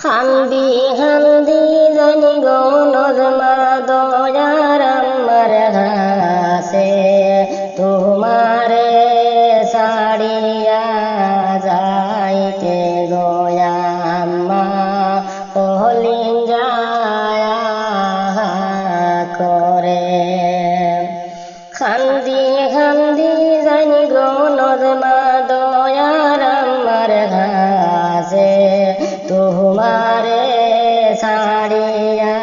কান্দি কান্দি জানি গো নজমা দয়ার আমার কাছে তোমারে ছাড়িয়া যাইতে গয়া আম্মা কলিন যায় করে কান্দি কান্দি জানি গো নজমা দয়ার আমার কাছে তোমারে ছাড়িয়া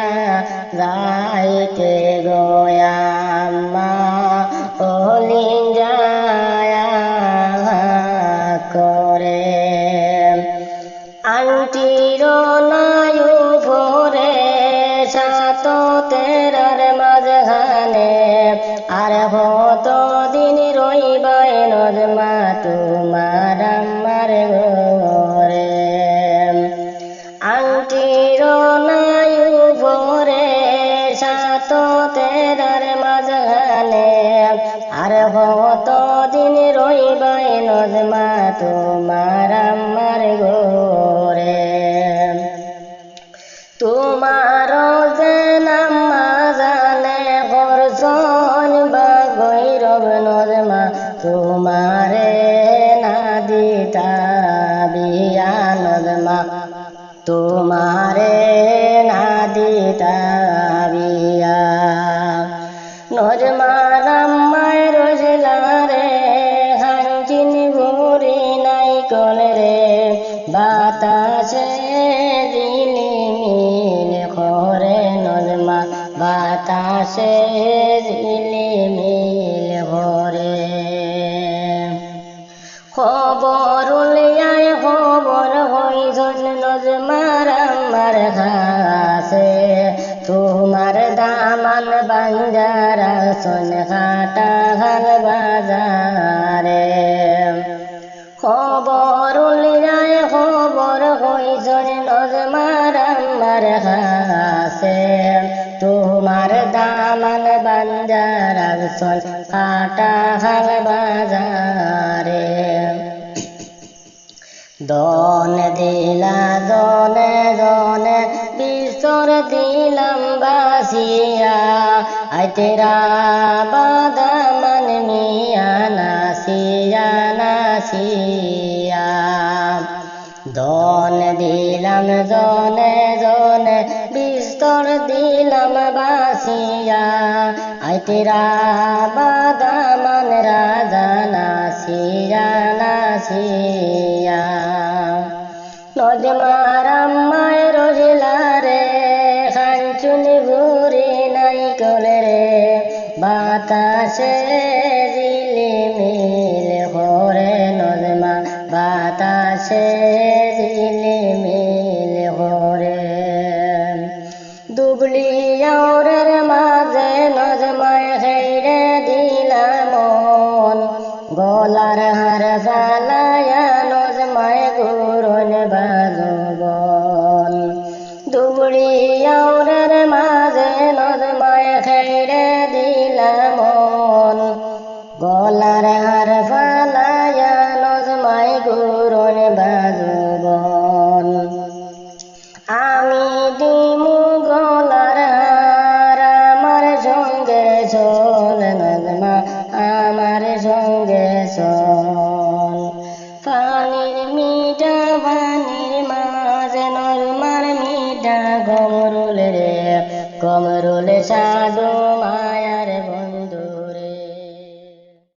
যাইতে গয়া আম্মা কলিন যায় করে আন্টির নায়ু ভরে সাত তেরার মাঝখানে আর কত দিন রইবাই নজমা তোমার আমার ঘরে আন্টির নায়ু ভরে সাত তেরার মাঝখানে আর কত দিন রইবাই নজমা তোমার আমার ঘরে তোমার যে নাম্মা জানে করছন বা গৈরব নজমা তোমারে না দিতা বিয়া নজমা তোমারে না দিতা বিয়া নজমার আম্মায় রোজলা রে হাঞ্চিন ঘুরি নাই কলে রে বাতাসে ঝিলিমিল করে নজমা বাতাসে ঝিলিমিল করে খবর উলিয়ায় খবর হইজন নজমার আমার কাছে তোমার দামান বাঞ্জারা সোন কাটা হাল বাজারে খবর উলিয়ায় খবর হইজন নজমার আমার কাছে তোমার দামান বাঞ্জারা সোন কাটা হাল বাজারে দন দিলা দনে দনে বিশ্বর দিলাম বাসিয়া আই তেরা বাদামান মিয়া নাসিয়া নাসিয়া দন দিলাম জনে জনে বিস্তর দিলাম বাসিয়া আই তেরা বাদামান রাজা নাসিয়া নাসিয়া নজমার আম্মায় রোজলা রে খাঞ্চুনি ঘুরি নাই কলে রে বাতাসে ঝিলিমিল করে নজমা বাতাসে ঝিলিমিল করে দুবলি আওরের মাঝে নজমায় খেড়ে দিলাম মন গলার হার ফালায়া নজমায় গুরুন বাজবন দুবলি আওরের মাঝে নজমায় খেড়ে দিলাম মন গলার হার ফালায়া নজমায় গুরুন বাজবন আমি দিমু গলার হার আমার সঙ্গে চল নজমা আমার সঙ্গে চল পানির মিঠা পানির মাঝে নজমার মিঠা গমরুল রে গমরুল সাধু মা